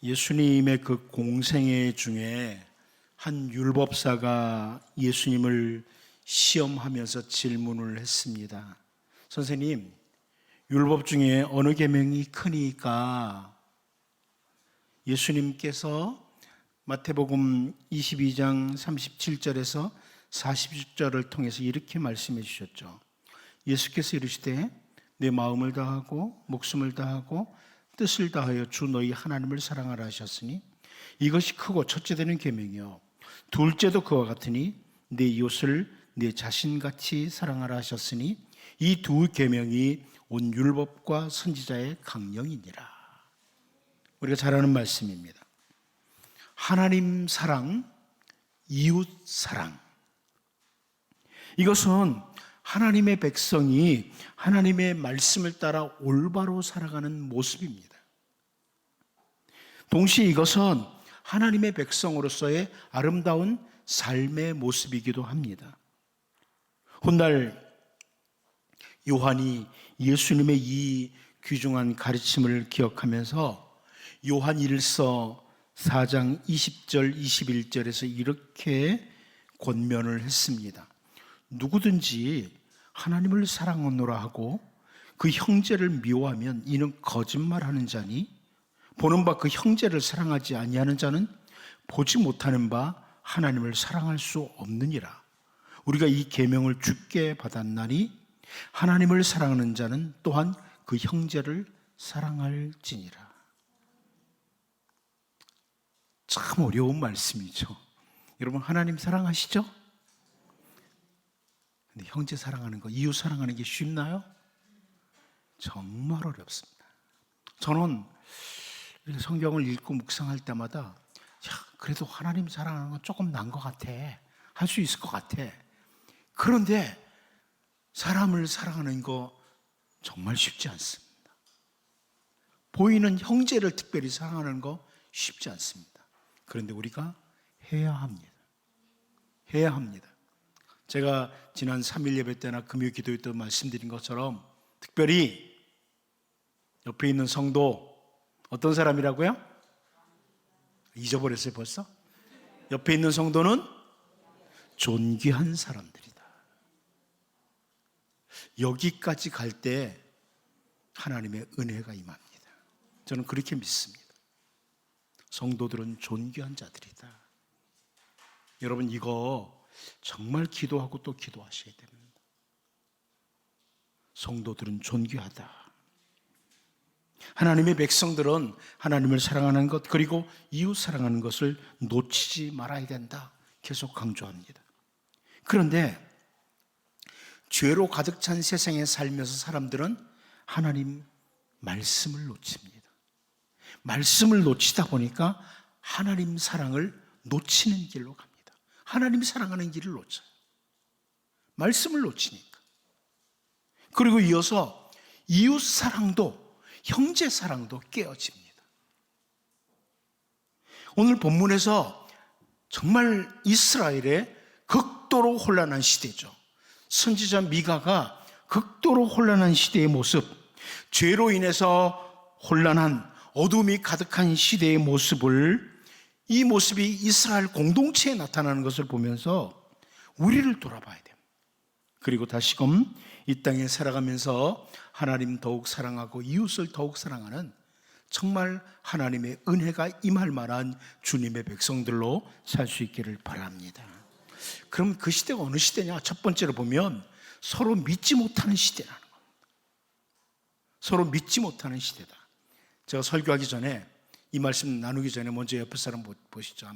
예수님의 그 공생애 중에 한 율법사가 예수님을 시험하면서 질문을 했습니다. 선생님, 율법 중에 어느 계명이 크니까? 예수님께서 마태복음 22장 37절에서 40절을 통해서 이렇게 말씀해 주셨죠. 예수께서 이르시되 내 마음을 다하고 목숨을 다하고 뜻을 다하여 주 너희 하나님을 사랑하라 하셨으니 이것이 크고 첫째 되는 계명이요 둘째도 그와 같으니 내 이웃을 내 자신같이 사랑하라 하셨으니 이 두 계명이 온 율법과 선지자의 강령이니라. 우리가 잘 아는 말씀입니다. 하나님 사랑, 이웃 사랑. 이것은 하나님의 백성이 하나님의 말씀을 따라 올바로 살아가는 모습입니다. 동시에 이것은 하나님의 백성으로서의 아름다운 삶의 모습이기도 합니다. 훗날 요한이 예수님의 이 귀중한 가르침을 기억하면서 요한 1서 4장 20절 21절에서 이렇게 권면을 했습니다. 누구든지 하나님을 사랑하노라 하고 그 형제를 미워하면 이는 거짓말하는 자니 보는 바 그 형제를 사랑하지 아니하는 자는 보지 못하는 바 하나님을 사랑할 수 없느니라. 우리가 이 계명을 주께 받았나니 하나님을 사랑하는 자는 또한 그 형제를 사랑할지니라. 참 어려운 말씀이죠. 여러분, 하나님 사랑하시죠? 근데 형제 사랑하는 거, 이웃 사랑하는 게 쉽나요? 정말 어렵습니다. 저는 이렇게 성경을 읽고 묵상할 때마다 그래도 하나님 사랑하는 건 조금 난 것 같아. 할 수 있을 것 같아. 그런데 사람을 사랑하는 거 정말 쉽지 않습니다. 보이는 형제를 특별히 사랑하는 거 쉽지 않습니다. 그런데 우리가 해야 합니다. 해야 합니다. 제가 지난 3일 예배 때나 금요 기도회 때 말씀드린 것처럼 특별히 옆에 있는 성도 어떤 사람이라고요? 잊어버렸어요 벌써? 옆에 있는 성도는 존귀한 사람들이다. 여기까지 갈 때 하나님의 은혜가 임합니다. 저는 그렇게 믿습니다. 성도들은 존귀한 자들이다. 여러분, 이거 정말 기도하고 또 기도하셔야 됩니다. 성도들은 존귀하다. 하나님의 백성들은 하나님을 사랑하는 것 그리고 이웃 사랑하는 것을 놓치지 말아야 된다. 계속 강조합니다. 그런데 죄로 가득 찬 세상에 살면서 사람들은 하나님 말씀을 놓칩니다. 말씀을 놓치다 보니까 하나님 사랑을 놓치는 길로 갑니다. 하나님 사랑하는 길을 놓쳐요. 말씀을 놓치니까. 그리고 이어서 이웃 사랑도 형제 사랑도 깨어집니다. 오늘 본문에서 정말 이스라엘의 극도로 혼란한 시대죠. 선지자 미가가 극도로 혼란한 시대의 모습, 죄로 인해서 혼란한 어둠이 가득한 시대의 모습을, 이 모습이 이스라엘 공동체에 나타나는 것을 보면서 우리를 돌아봐야 됩니다. 그리고 다시금 이 땅에 살아가면서 하나님 더욱 사랑하고 이웃을 더욱 사랑하는 정말 하나님의 은혜가 임할 만한 주님의 백성들로 살 수 있기를 바랍니다. 그럼 그 시대가 어느 시대냐? 첫 번째로 보면 서로 믿지 못하는 시대라는 겁니다. 서로 믿지 못하는 시대다. 제가 설교하기 전에 이 말씀 나누기 전에 먼저 옆에 사람 보시죠.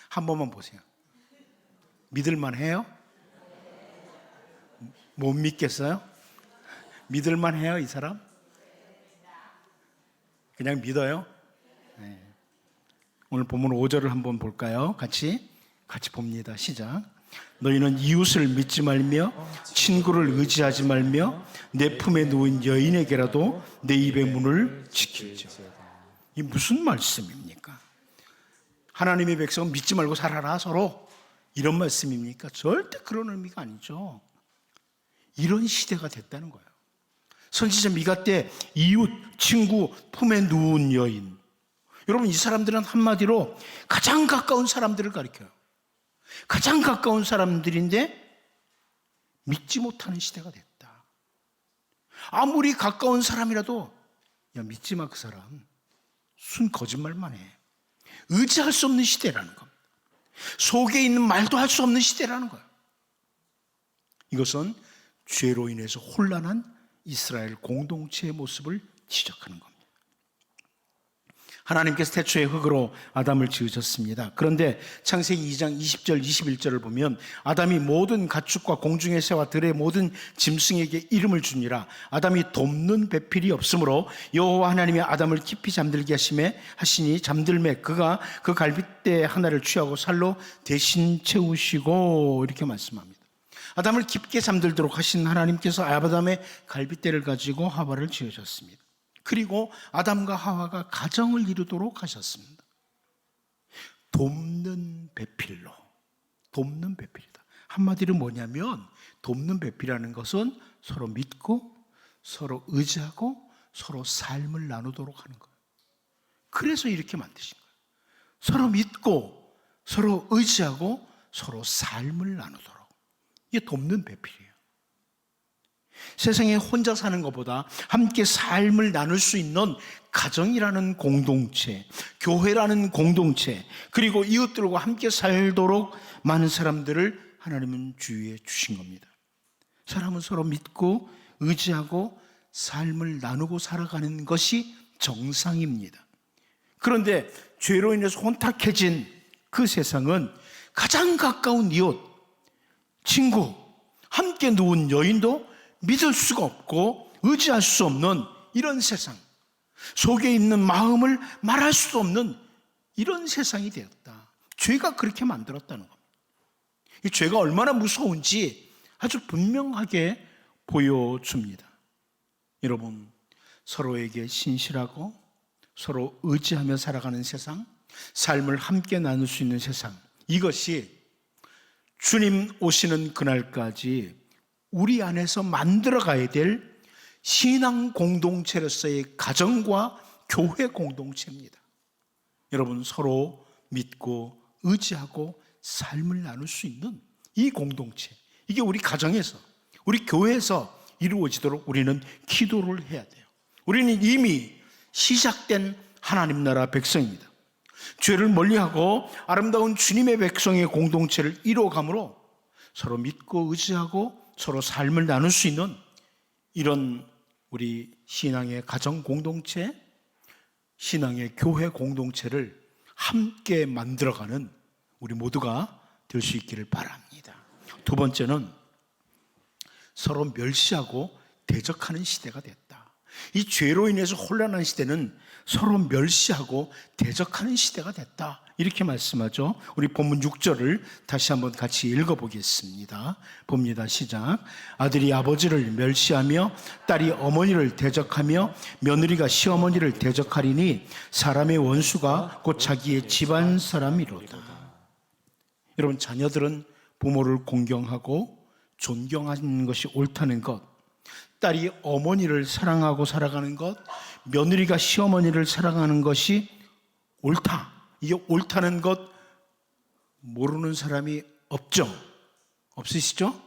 한 번만 보세요. 믿을만 해요? 못 믿겠어요? 믿을만 해요, 이 사람? 그냥 믿어요? 네. 오늘 본문 5절을 한번 볼까요? 같이 봅니다. 시작. 너희는 이웃을 믿지 말며 친구를 의지하지 말며 내 품에 누운 여인에게라도 내 입의 문을 지킬지어다. 이 무슨 말씀입니까? 하나님의 백성은 믿지 말고 살아라 서로, 이런 말씀입니까? 절대 그런 의미가 아니죠. 이런 시대가 됐다는 거예요. 선지자 미가 때 이웃, 친구, 품에 누운 여인, 여러분, 이 사람들은 한마디로 가장 가까운 사람들을 가리켜요. 가장 가까운 사람들인데 믿지 못하는 시대가 됐다. 아무리 가까운 사람이라도 야, 믿지 마, 그 사람. 순 거짓말만 해. 의지할 수 없는 시대라는 겁니다. 속에 있는 말도 할 수 없는 시대라는 거예요. 이것은 죄로 인해서 혼란한 이스라엘 공동체의 모습을 지적하는 겁니다. 하나님께서 태초에 흙으로 아담을 지으셨습니다. 그런데 창세기 2장 20절 21절을 보면 아담이 모든 가축과 공중의 새와 들의 모든 짐승에게 이름을 주니라. 아담이 돕는 배필이 없으므로 여호와 하나님이 아담을 깊이 잠들게 하시니 잠들매 그가 그 갈빗대 하나를 취하고 살로 대신 채우시고, 이렇게 말씀합니다. 아담을 깊게 잠들도록 하신 하나님께서 아담의 갈빗대를 가지고 하와를 지으셨습니다. 그리고 아담과 하와가 가정을 이루도록 하셨습니다. 돕는 배필로. 돕는 배필이다. 한마디로 뭐냐면, 돕는 배필이라는 것은 서로 믿고 서로 의지하고 서로 삶을 나누도록 하는 거예요. 그래서 이렇게 만드신 거예요. 서로 믿고 서로 의지하고 서로 삶을 나누도록. 이게 돕는 배필이에요. 세상에 혼자 사는 것보다 함께 삶을 나눌 수 있는 가정이라는 공동체, 교회라는 공동체, 그리고 이웃들과 함께 살도록 많은 사람들을 하나님은 주위에 주신 겁니다. 사람은 서로 믿고 의지하고 삶을 나누고 살아가는 것이 정상입니다. 그런데 죄로 인해서 혼탁해진 그 세상은 가장 가까운 이웃, 친구, 함께 누운 여인도 믿을 수가 없고 의지할 수 없는 이런 세상, 속에 있는 마음을 말할 수도 없는 이런 세상이 되었다. 죄가 그렇게 만들었다는 겁니다. 이 죄가 얼마나 무서운지 아주 분명하게 보여줍니다. 여러분, 서로에게 신실하고 서로 의지하며 살아가는 세상, 삶을 함께 나눌 수 있는 세상, 이것이 주님 오시는 그날까지 우리 안에서 만들어가야 될 신앙 공동체로서의 가정과 교회 공동체입니다. 여러분, 서로 믿고 의지하고 삶을 나눌 수 있는 이 공동체, 이게 우리 가정에서, 우리 교회에서 이루어지도록 우리는 기도를 해야 돼요. 우리는 이미 시작된 하나님 나라 백성입니다. 죄를 멀리하고 아름다운 주님의 백성의 공동체를 이루어감으로 서로 믿고 의지하고 서로 삶을 나눌 수 있는 이런 우리 신앙의 가정 공동체, 신앙의 교회 공동체를 함께 만들어가는 우리 모두가 될 수 있기를 바랍니다. 두 번째는 서로 멸시하고 대적하는 시대가 됐다. 이 죄로 인해서 혼란한 시대는 서로 멸시하고 대적하는 시대가 됐다, 이렇게 말씀하죠. 우리 본문 6절을 다시 한번 같이 읽어보겠습니다. 봅니다. 시작. 아들이 아버지를 멸시하며 딸이 어머니를 대적하며 며느리가 시어머니를 대적하리니 사람의 원수가 곧 자기의 집안 사람이로다. 여러분, 자녀들은 부모를 공경하고 존경하는 것이 옳다는 것, 딸이 어머니를 사랑하고 살아가는 것, 며느리가 시어머니를 사랑하는 것이 옳다, 이게 옳다는 것 모르는 사람이 없죠? 없으시죠?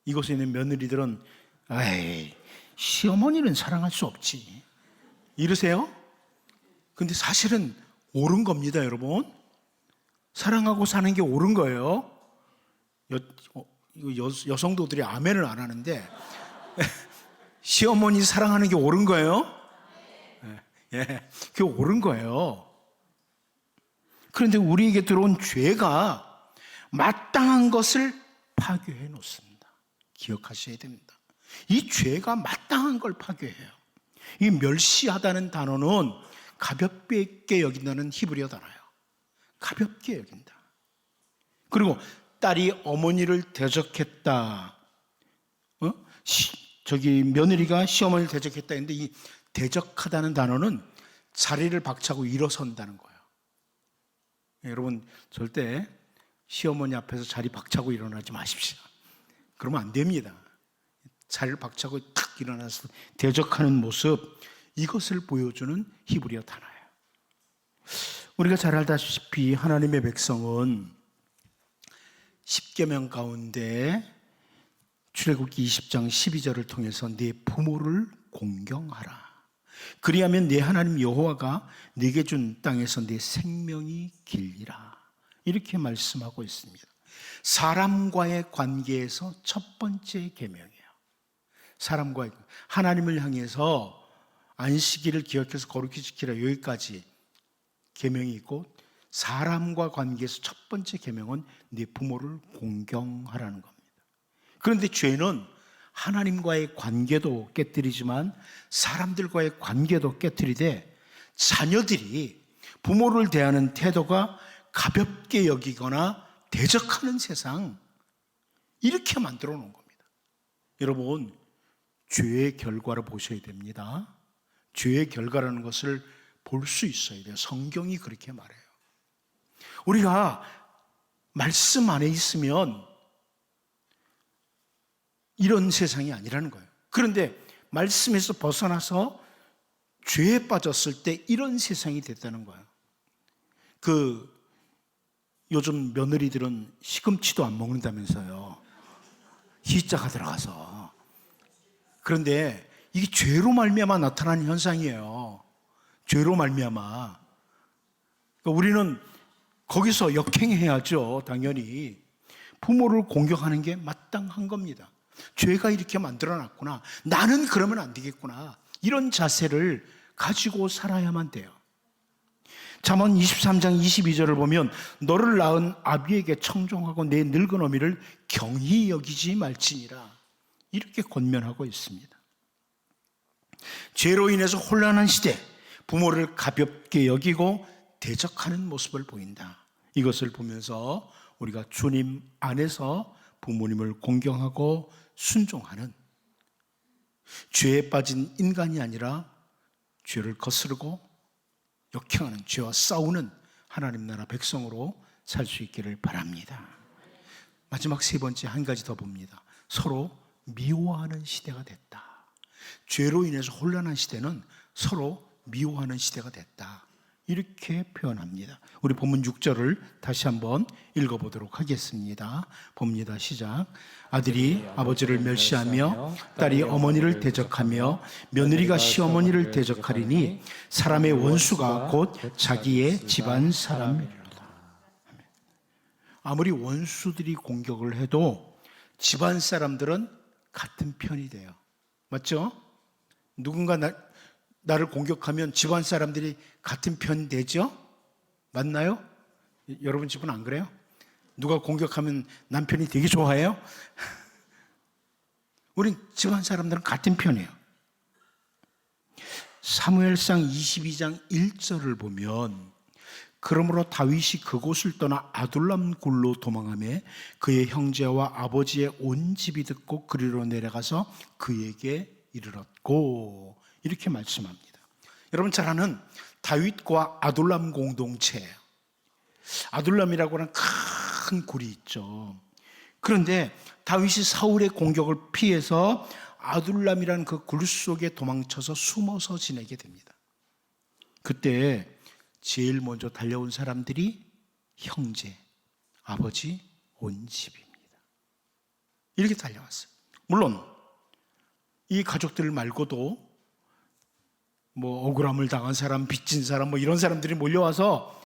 이곳에 있는 며느리들은 에이, 시어머니는 사랑할 수 없지, 이러세요? 근데 사실은 옳은 겁니다, 여러분. 사랑하고 사는 게 옳은 거예요. 여성도들이 아멘을 안 하는데 시어머니 사랑하는 게 옳은 거예요? 예, 그게 옳은 거예요. 그런데 우리에게 들어온 죄가 마땅한 것을 파괴해 놓습니다. 기억하셔야 됩니다. 이 죄가 마땅한 걸 파괴해요. 이 멸시하다는 단어는 가볍게 여긴다는 히브리어 단어예요. 가볍게 여긴다. 그리고 딸이 어머니를 대적했다. 며느리가 시어머니를 대적했다 했는데 이 대적하다는 단어는 자리를 박차고 일어선다는 거예요. 여러분, 절대 시어머니 앞에서 자리 박차고 일어나지 마십시오. 그러면 안 됩니다. 자리를 박차고 탁 일어나서 대적하는 모습, 이것을 보여주는 히브리어 단어예요. 우리가 잘 알다시피 하나님의 백성은 십계명 가운데 출애굽기 20장 12절을 통해서 네 부모를 공경하라. 그리하면 네 하나님 여호와가 네게 준 땅에서 네 생명이 길리라. 이렇게 말씀하고 있습니다. 사람과의 관계에서 첫 번째 계명이에요. 사람과의 하나님을 향해서 안식일을 기억해서 거룩히 지키라, 여기까지 계명이 있고, 사람과 관계에서 첫 번째 계명은 네 부모를 공경하라는 겁니다. 그런데 죄는 하나님과의 관계도 깨뜨리지만 사람들과의 관계도 깨뜨리되, 자녀들이 부모를 대하는 태도가 가볍게 여기거나 대적하는 세상, 이렇게 만들어 놓은 겁니다. 여러분, 죄의 결과를 보셔야 됩니다. 죄의 결과라는 것을 볼 수 있어야 돼요. 성경이 그렇게 말해요. 우리가 말씀 안에 있으면 이런 세상이 아니라는 거예요. 그런데 말씀에서 벗어나서 죄에 빠졌을 때 이런 세상이 됐다는 거예요. 요즘 며느리들은 시금치도 안 먹는다면서요. 희자가 들어가서. 그런데 이게 죄로 말미암아 나타나는 현상이에요. 죄로 말미암아. 그러니까 우리는 거기서 역행해야죠. 당연히 부모를 공격하는 게 마땅한 겁니다. 죄가 이렇게 만들어놨구나, 나는 그러면 안 되겠구나, 이런 자세를 가지고 살아야만 돼요. 잠언 23장 22절을 보면 너를 낳은 아비에게 청종하고 내 늙은 어미를 경히 여기지 말지니라, 이렇게 권면하고 있습니다. 죄로 인해서 혼란한 시대, 부모를 가볍게 여기고 대적하는 모습을 보인다. 이것을 보면서 우리가 주님 안에서 부모님을 공경하고 순종하는, 죄에 빠진 인간이 아니라 죄를 거스르고 역행하는, 죄와 싸우는 하나님 나라 백성으로 살 수 있기를 바랍니다. 마지막 세 번째, 한 가지 더 봅니다. 서로 미워하는 시대가 됐다. 죄로 인해서 혼란한 시대는 서로 미워하는 시대가 됐다, 이렇게 표현합니다. 우리 본문 6절을 다시 한번 읽어보도록 하겠습니다. 봅니다. 시작. 아들이 아버지를 멸시하며 딸이 어머니를 대적하며 며느리가 시어머니를 대적하리니 사람의 원수가 곧 자기의 집안 사람이로다. 아무리 원수들이 공격을 해도 집안 사람들은 같은 편이 돼요. 맞죠? 누군가 나를 공격하면 집안 사람들이 같은 편 되죠? 맞나요? 여러분 집은 안 그래요? 누가 공격하면 남편이 되게 좋아해요? 우린 집안 사람들은 같은 편이에요. 사무엘상 22장 1절을 보면 그러므로 다윗이 그곳을 떠나 아둘람 굴로 도망하며 그의 형제와 아버지의 온 집이 듣고 그리로 내려가서 그에게 이르렀고, 이렇게 말씀합니다. 여러분 잘 아는 다윗과 아둘람 공동체예요. 아둘람이라고 하는 큰 굴이 있죠. 그런데 다윗이 사울의 공격을 피해서 아둘람이라는 그 굴 속에 도망쳐서 숨어서 지내게 됩니다. 그때 제일 먼저 달려온 사람들이 형제, 아버지, 온 집입니다. 이렇게 달려왔어요. 물론 이 가족들 말고도 억울함을 당한 사람, 빚진 사람, 이런 사람들이 몰려와서